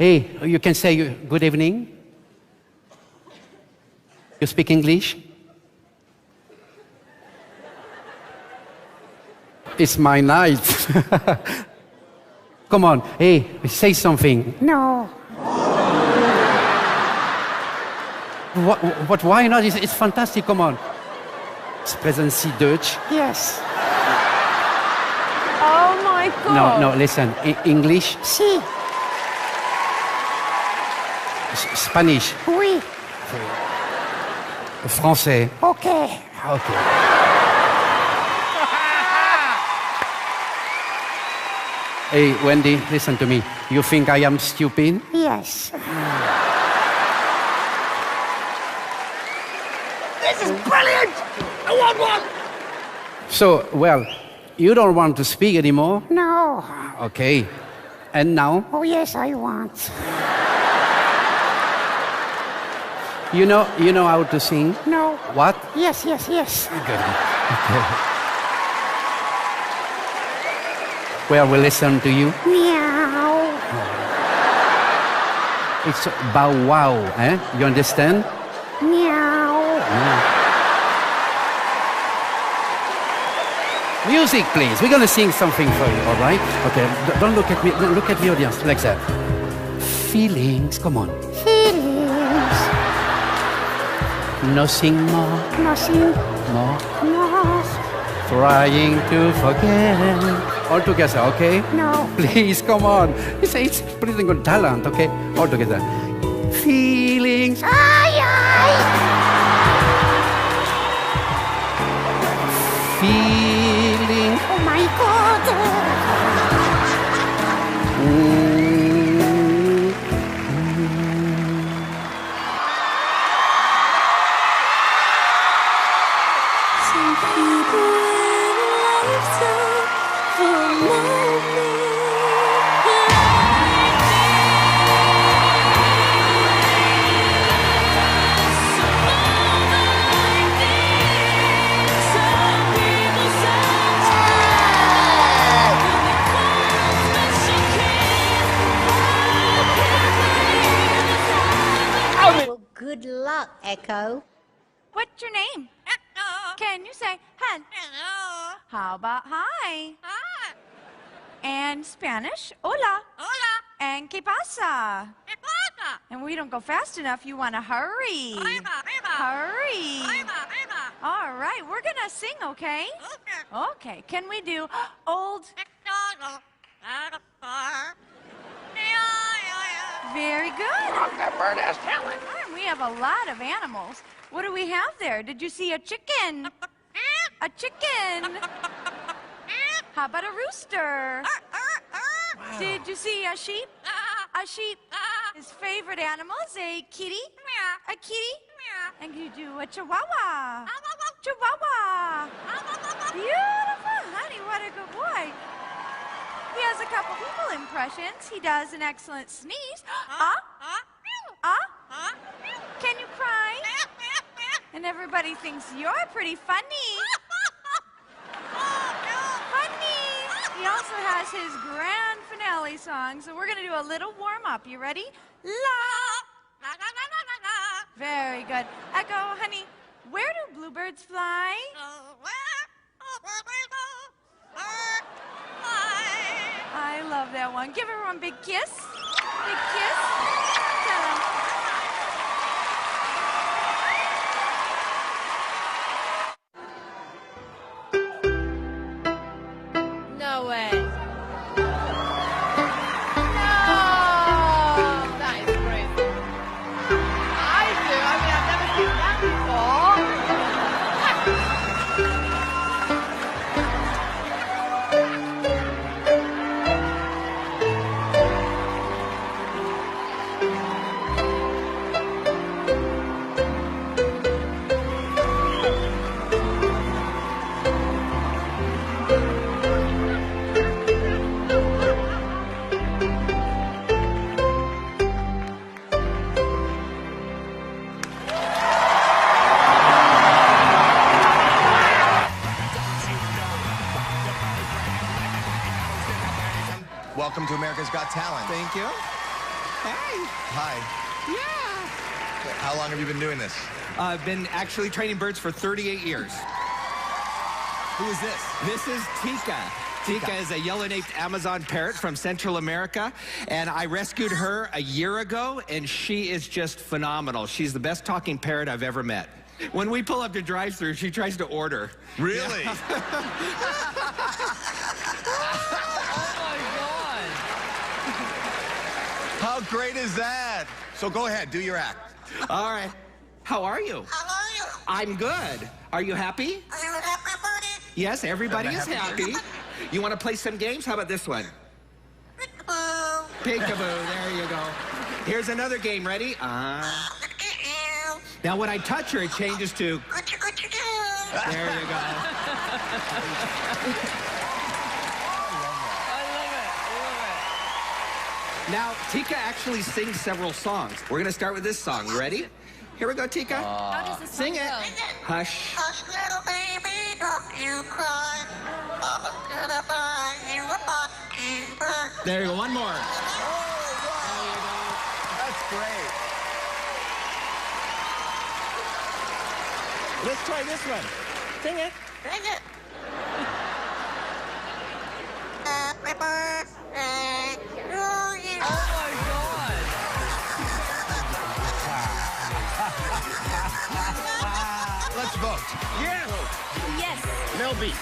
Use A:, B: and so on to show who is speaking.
A: Hey, you can say good evening. You speak English? It's my night. Come on, hey, say something.
B: No.
A: What, why not? It's fantastic, come on. Sprechen Sie Deutsch?
B: Yes.
C: Oh my God.
A: No, listen. English?
B: Si.
A: Spanish?
B: Oui.
A: Français?
B: Okay.
A: Okay. Hey, Wendy, listen to me. You think I am stupid?
B: Yes.
C: This is brilliant. I want one.
A: So, well, you don't want to speak anymore?
B: No.
A: Okay. And now?
B: Oh, yes, I want.
A: You know how to sing?
B: No.
A: What?
B: Yes, yes, yes.
A: Good. Okay. Well, we'll listen to you.
B: Meow.
A: It's bow wow, eh? You understand?
B: Meow.
A: Music, please. We're gonna sing something for you, all right? Okay, don't look at me. Don't look at the audience like that. Feelings, come on.
B: Feelings.
A: Nothing more,
B: Nothing
A: more.
B: more.
A: Trying to forget. All together, okay?
B: No.
A: Please, come on. It's pretty good talent, okay? All together. Feelings.
B: Ay, ay.
A: Feelings.
B: Oh, my God.
D: Some people in a lifetime for a moment. Some people sometimes when it comes, but she can't.
E: Well, good luck, Echo.
C: What's your name? Can you say hello? How about hi? Hi. And Spanish, hola. Hola. And ¿qué pasa? ¿Qué pasa? And we don't go fast enough. You want to hurry. Hurry. All right, we're going to sing, okay? Okay. Can we do old? Very good.
F: That bird has talent.
C: We have a lot of animals. What do we have there? Did you see a chicken? A chicken. How about a rooster? Did you see a sheep? A sheep. His favorite animal is a kitty. A kitty. And you do a chihuahua. Chihuahua. Beautiful, honey. What a good boy. He has a couple people impressions. He does an excellent sneeze. Can you cry? And everybody thinks you're pretty funny. Funny. He also has his grand finale song, so we're going to do a little warm-up. You ready? La. Very good. Echo, honey, where do bluebirds fly? I love that one. Give everyone a big kiss. Big kiss. Tell them.
E: No way.
G: No! That is crazy. I do. I mean, I've never seen that before.
H: Welcome to America's Got Talent.
I: Thank you.
F: Hi.
H: Yeah.
F: How long have you been doing this?
H: I've been actually training birds for 38 years.
F: Who is this?
H: This is Tika. Tika is a yellow-naped Amazon parrot from Central America, and I rescued her a year ago, and she is just phenomenal. She's the best talking parrot I've ever met. When we pull up to drive-thru, she tries to order.
F: Really?
G: Oh my God.
F: How great is that? So go ahead, do your act.
H: All right. How are you?
B: How are you?
H: I'm good. Are you happy?
B: Are you happy?
H: Yes, everybody
F: I'm
H: is
F: happy.
H: happy. You want to play some games? How about this one?
B: Boo.
H: Peekaboo, there you go. Here's another game. Ready? Now, when I touch her, it changes to...
B: What you do?
H: There you go.
G: I love it.
H: Now, Tika actually sings several songs. We're going to start with this song. You ready? Here we go, Tika.
E: How does this
H: Sing
E: song
H: it.
E: go?
H: Hush.
B: Hush, little baby, don't you cry. Mama's gonna buy you a mockingbird.
H: There you go. One more.
F: That's great.
H: Let's try this one. Sing it.
B: Sing it. Happy birthday to you.
G: Oh my God.
F: Let's vote.
H: Yeah.
E: Yes.
A: Little beat.